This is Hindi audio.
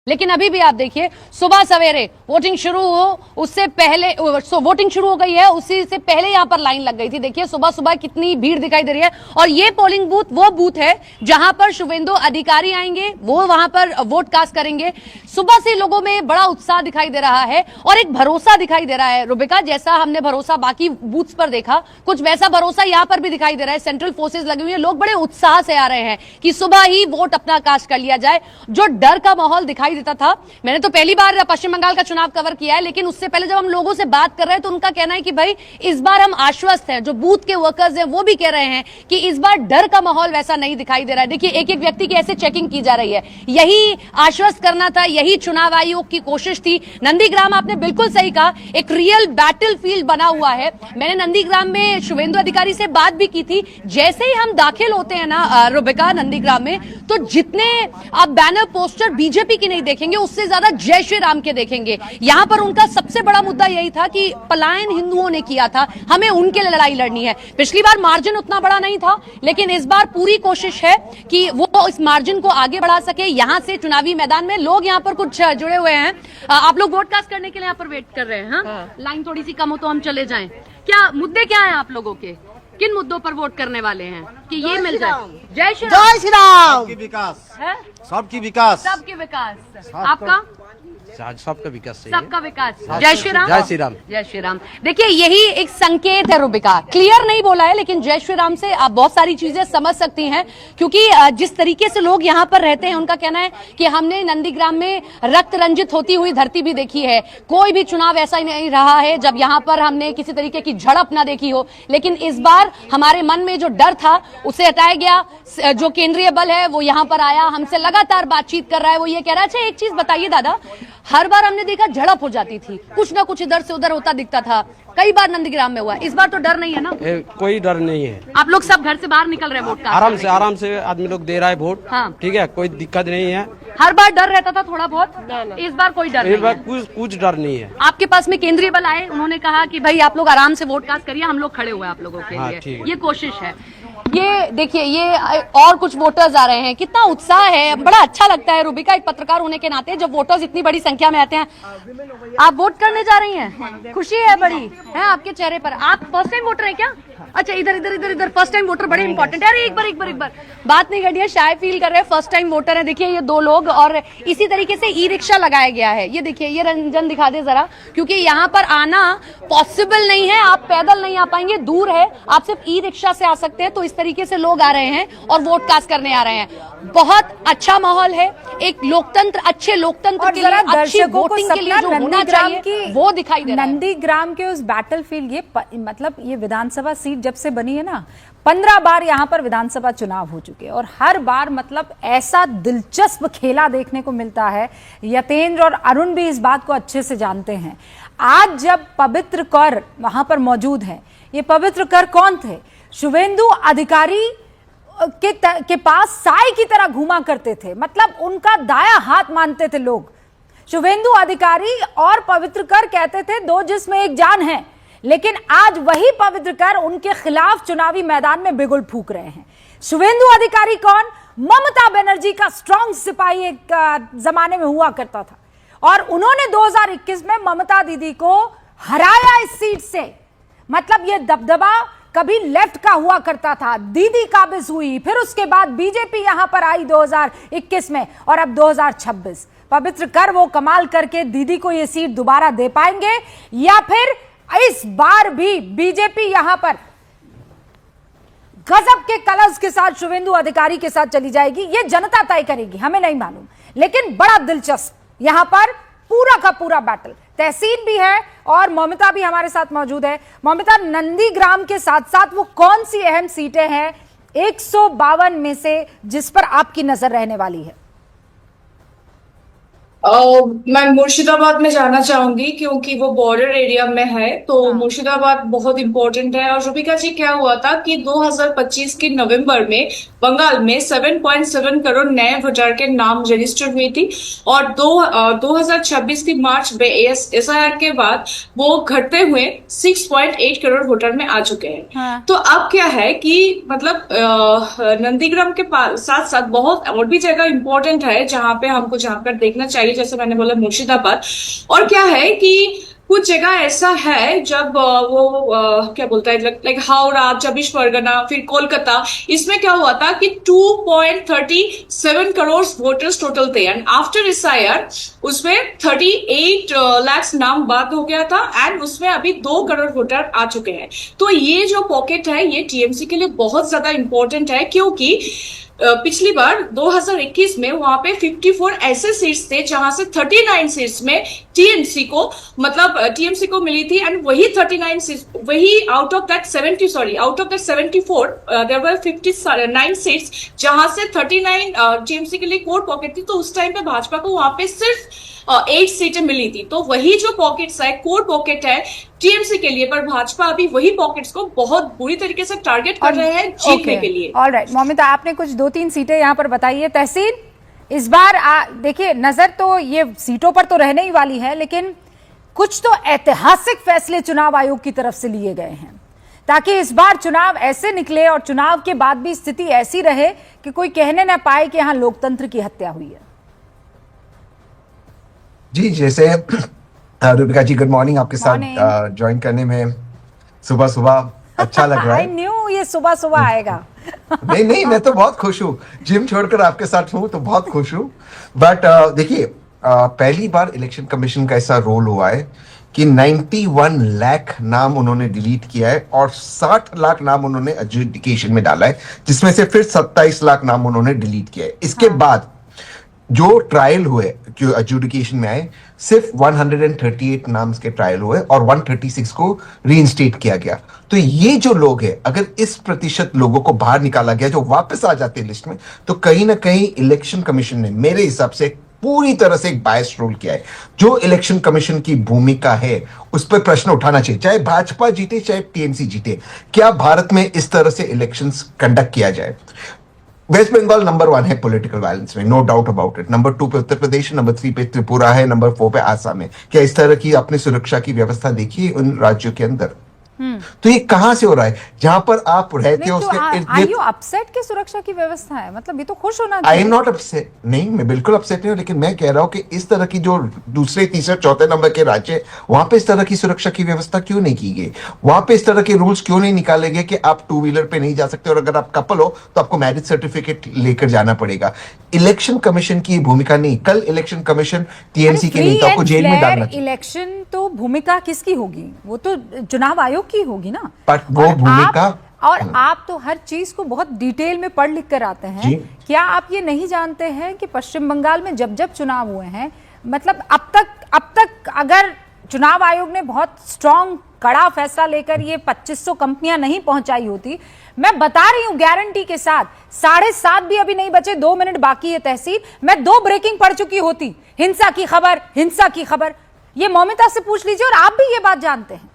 लेकिन अभी भी आप देखिए सुबह सवेरे वोटिंग शुरू हो उससे पहले वोटिंग शुरू हो गई है, उसी से पहले यहां पर लाइन लग गई थी। देखिए सुबह सुबह कितनी भीड़ दिखाई दे रही है। और ये पोलिंग बूथ वो बूथ है जहां पर शुभेंदु अधिकारी आएंगे, वो वहां पर वोट कास्ट करेंगे। सुबह से लोगों में बड़ा उत्साह दिखाई दे रहा है और एक भरोसा दिखाई दे रहा है। रुबिका, जैसा हमने भरोसा बाकी बूथ्स पर देखा, कुछ वैसा भरोसा यहां पर भी दिखाई दे रहा है। सेंट्रल फोर्सेज लगी हुई है, लोग बड़े उत्साह से आ रहे हैं कि सुबह ही वोट अपना कास्ट कर लिया जाए। जो डर का माहौल दिखाई देता था, मैंने तो पहली बार पश्चिम बंगाल का चुनाव कवर किया है, लेकिन उससे पहले जब हम लोगों से बात कर रहे हैं तो उनका कहना है कि भाई इस बार हम आश्वस्त हैं। जो बूथ के वर्कर्स हैं वो भी कह रहे हैं कि इस बार डर का माहौल वैसा नहीं दिखाई दे रहा है। देखिए एक एक व्यक्ति की ऐसे चेकिंग की जा रही है, यही आश्वस्त करना था, यही चुनाव आयोग की कोशिश थी। नंदीग्राम आपने बिल्कुल सही कहा, एक रियल बैटल फील्ड बना हुआ है। मैंने नंदीग्राम में शुभेंदु अधिकारी से बात भी की थी। जैसे ही हम दाखिल होते हैं ना रुबिका नंदीग्राम में, तो जितने आप बैनर पोस्टर बीजेपी की नहीं देखेंगे, उससे ज्यादा जय श्री राम के देखेंगे। यहां पर उनका सबसे बड़ा मुद्दा यही था कि पलायन हिंदुओं ने किया था, हमें उनके लिए लड़ाई लड़नी है। पिछली बार मार्जिन उतना बड़ा नहीं था, लेकिन इस बार पूरी कोशिश है कि वो इस मार्जिन को आगे बढ़ा सके। यहां से चुनावी मैदान में लोग यहां पर कुछ जुड़े हुए हैं। आप लोग वोट कास्ट करने के लिए यहां पर वेट कर रहे हैं? हाँ? लाइन थोड़ी सी कम हो तो हम चले जाएं। क्या मुद्दे क्या हैं आप लोगों के? किन मुद्दों पर वोट करने वाले हैं कि ये मिल जाए? जय श्री राम। जय श्री राम। सबकी विकास है, सबकी विकास, सबके विकास। आपका? सबका विकास चाहिए। सबका विकास। जय श्री राम। जय श्री राम। जय श्री राम। देखिए यही एक संकेत है रुबिका, क्लियर नहीं बोला है, लेकिन जय श्री राम से आप बहुत सारी चीजें समझ सकती हैं। क्योंकि जिस तरीके से लोग यहाँ पर रहते हैं, उनका कहना है कि हमने नंदीग्राम में रक्त रंजित होती हुई धरती भी देखी है। कोई भी चुनाव ऐसा ही नहीं रहा है जब यहाँ पर हमने किसी तरीके की झड़प ना देखी हो। लेकिन इस बार हमारे मन में जो डर था उसे हटाया गया। जो केंद्रीय बल है वो यहाँ पर आया, हमसे लगातार बातचीत कर रहा है। वो ये कह रहा है, अच्छा एक चीज बताइए दादा, हर बार हमने देखा झड़प हो जाती थी, कुछ ना कुछ इधर से उधर होता दिखता था, कई बार नंदीग्राम में हुआ, इस बार तो डर नहीं है ना? कोई डर नहीं है। आप लोग सब घर से बाहर निकल रहे हैं वोट का? आराम से आदमी लोग दे रहा है वोट। हाँ। ठीक है, कोई दिक्कत नहीं है। हर बार डर रहता था थोड़ा बहुत, इस बार कोई डर नहीं है। कुछ डर नहीं है। आपके पास में केंद्रीय बल आए, उन्होंने कहा कि भाई आप लोग आराम से वोट कास्ट करिए, हम लोग खड़े हुए हैं आप लोगों के लिए, ये कोशिश है। ये देखिए ये और कुछ वोटर्स आ रहे हैं, कितना उत्साह है, बड़ा अच्छा लगता है रुबिका एक पत्रकार होने के नाते जब वोटर्स इतनी बड़ी संख्या में आते हैं। आप वोट करने जा रही हैं, खुशी है बड़ी है आपके चेहरे पर। आप फर्स्ट टाइम वोटर हैं क्या? अच्छा इधर इधर इधर इधर फर्स्ट टाइम वोटर बड़े इंपॉर्टेंट है। अरे एक बार बात नहीं करनी है, शाय फील कर रहे हैं, फर्स्ट टाइम वोटर है। देखिए ये दो लोग, और इसी तरीके से ई रिक्शा लगाया गया है। ये देखिए, ये रंजन दिखा दे जरा, क्योंकि यहाँ पर आना पॉसिबल नहीं है, आप पैदल नहीं आ पाएंगे, दूर है, आप सिर्फ ई रिक्शा से आ सकते हैं। तो इस तरीके से लोग आ रहे हैं और वोट कास्ट करने आ रहे हैं। बहुत अच्छा माहौल है, एक लोकतंत्र, अच्छे लोकतंत्र के लिए, अच्छी वोटिंग के लिए जो होना चाहिए वो दिखाई दे रहा है। नंदीग्राम के उस बैटलफील्ड, ये मतलब ये विधानसभा सीट जब से बनी है ना, 15 बार यहाँ पर विधानसभा चुनाव हो चुके हैं और हर बार मतलब ऐसा दिलचस्प खेला देखने को मिलता है। यतेंद्र और अरुण भी इस बात को अच्छे से जानते हैं। आज जब पवित्र कर वहां पर मौजूद हैं, ये पवित्र कर कौन थे? शुभेंदु अधिकारी के पास साई की तरह घूमा करते थे, मतलब उनका दाया हाथ मानते थे लोग। शुभेंदु अधिकारी और पवित्र कर कहते थे दो जिस्म एक जान है, लेकिन आज वही पवित्र कर उनके खिलाफ चुनावी मैदान में बिगुल फूंक रहे हैं। शुभेंदु अधिकारी कौन? ममता बनर्जी का स्ट्रॉन्ग सिपाही एक जमाने में हुआ करता था, और उन्होंने 2021 में ममता दीदी को हराया इस सीट से। मतलब ये दबदबा कभी लेफ्ट का हुआ करता था, दीदी काबिज हुई, फिर उसके बाद बीजेपी यहां पर आई 2021 में, और अब 2026 पवित्र कर वो कमाल करके दीदी को ये सीट दोबारा दे पाएंगे, या फिर इस बार भी बीजेपी यहां पर गजब के कलर्स के साथ शुभेंदु अधिकारी के साथ चली जाएगी? ये जनता तय करेगी, हमें नहीं मालूम। लेकिन बड़ा दिलचस्प यहां पर पूरा का पूरा बैटल। तहसीन भी है और ममता भी हमारे साथ मौजूद है। ममता, नंदीग्राम के साथ साथ वो कौन सी अहम सीटें हैं 152 में से जिस पर आपकी नजर रहने वाली है? मैं मुर्शिदाबाद में जाना चाहूंगी क्योंकि वो बॉर्डर एरिया में है, तो मुर्शिदाबाद बहुत इंपॉर्टेंट है। और रुबिका जी, क्या हुआ था कि 2025 के नवंबर में बंगाल में 7.7 करोड़ नए वोटर के नाम रजिस्टर हुई थी, और 2026 की मार्च में SIR के बाद वो घटते हुए 6.8 करोड़ वोटर में आ चुके हैं। हाँ। तो अब क्या है कि मतलब नंदीग्राम के साथ साथ बहुत और भी जगह इंपॉर्टेंट है जहां पे हमको जाकर देखना चाहिए, जैसे मैंने बोला मुर्शिदाबाद। और क्या है कि कुछ जगह ऐसा है जब क्या बोलता है लाइक हावड़ा, 24 परगना, फिर कोलकाता, इसमें क्या हुआ था कि 2.37 करोड़ वोटर्स टोटल थे एंड आफ्टर SIR उसमें 38 लाख नाम बाद हो गया था एंड उसमें अभी 2 करोड़ वोटर आ चुके हैं। तो ये जो पॉकेट है ये TMC के लिए बहुत ज्यादा इंपॉर्टेंट है, क्योंकि पिछली बार 2021 में वहां पे 54 ऐसे सीट्स थे जहां से 39 सीट्स में TMC को मिली थी एंड वही 39 सीट्स, वही out of that 74 there were 59 seats जहां से 39 TMC के लिए कोर पॉकेट थी। तो उस टाइम पे भाजपा को वहां पे सिर्फ 8 सीटें मिली थी। तो वही जो पॉकेट्स है, कोर पॉकेट है TMC के लिए, पर भाजपा अभी वही पॉकेट्स को बहुत बुरी तरीके से टारगेट कर रहे हैं जीतने के लिए। ऑलराइट मौमिता, आपने कुछ 2-3 सीटें यहाँ पर बताई है। तहसीन, इस बार देखिए नजर तो ये सीटों पर तो रहने ही वाली है, लेकिन कुछ तो ऐतिहासिक फैसले चुनाव आयोग की तरफ से लिए गए हैं ताकि इस बार चुनाव ऐसे निकले और चुनाव के बाद भी स्थिति ऐसी रहे कि कोई कहने ना पाए कि यहाँ लोकतंत्र की हत्या हुई है। जी, जैसे रूबिका जी, गुड मॉर्निंग। आपके साथ ज्वाइन करने में सुबह सुबह अच्छा लग रहा है। आई न्यू ये सुबह सुबह आएगा। नहीं, मैं तो बहुत खुश हूँ, जिम छोड़कर आपके साथ हूँ तो बहुत खुश हूँ। बट देखिए, पहली बार इलेक्शन कमीशन का ऐसा रोल हुआ है कि 91 लाख नाम उन्होंने डिलीट किया है और 60 लाख नाम उन्होंने एडजुडिकेशन में डाला है, जिसमें से फिर 27 लाख नाम उन्होंने डिलीट किया है। इसके बाद जो ट्रायल हुए, जो एडजुडिकेशन में आए, सिर्फ 138 नाम्स के ट्रायल हुए और 136 को रीइंस्टेट किया गया। तो ये जो लोग हैं, अगर इस प्रतिशत लोगों को बाहर निकाला गया जो वापस आ जाते हैं लिस्ट में, तो कहीं ना कहीं इलेक्शन कमीशन ने मेरे हिसाब से पूरी तरह से एक बायस रोल किया है। जो इलेक्शन कमीशन की भूमिका है उस पर प्रश्न उठाना चाहिए, चाहे भाजपा जीते चाहे TMC जीते। क्या भारत में इस तरह से इलेक्शंस कंडक्ट किया जाए? वेस्ट बंगाल नंबर 1 है पॉलिटिकल वायलेंस में, no doubt about it. Number 2 पे उत्तर प्रदेश, नंबर 3 पे त्रिपुरा है, नंबर 4 पे आसाम है। क्या इस तरह की अपनी सुरक्षा की व्यवस्था देखिए उन राज्यों के अंदर? तो ये कहां से हो रहा है? जहां पर आप रहते हो उसके आर यू अपसेट की सुरक्षा की व्यवस्था है? मतलब ये तो खुश होना चाहिए। आई एम नॉट अपसेट, नहीं मैं बिल्कुल अपसेट नहीं हूं, लेकिन मैं कह रहा हूं कि इस तरह की जो दूसरे, तीसरे, चौथे नंबर के राज्य, वहां पे इस तरह की सुरक्षा की व्यवस्था क्यों नहीं की गई? वहां पे इस तरह के रूल्स क्यों नहीं निकाले गए कि आप 2 व्हीलर पे नहीं जा सकते और अगर आप कपल हो तो आपको मैरिज सर्टिफिकेट लेकर जाना पड़ेगा? इलेक्शन कमीशन की भूमिका नहीं। कल इलेक्शन कमीशन TMC के नेताओं को जेल में डालना चाहिए। इलेक्शन तो भूमिका किसकी होगी? वो तो चुनाव आयोग की होगी ना। पर वो भूमिका आप तो हर चीज को बहुत डिटेल में पढ़ लिख कर आते हैं। क्या आप ये नहीं जानते हैं कि पश्चिम बंगाल में जब जब चुनाव हुए हैं, मतलब अब तक अगर चुनाव आयोग ने बहुत स्ट्रांग कड़ा फैसला लेकर ये 2500 कंपनियां नहीं पहुंचाई होती, मैं बता रही हूं गारंटी के साथ, 7:30 भी अभी नहीं बचे, 2 मिनट बाकी है तहसील, मैं 2 ब्रेकिंग पढ़ चुकी होती। हिंसा की खबर। ये मौमिता से पूछ लीजिए और आप भी ये बात जानते हैं।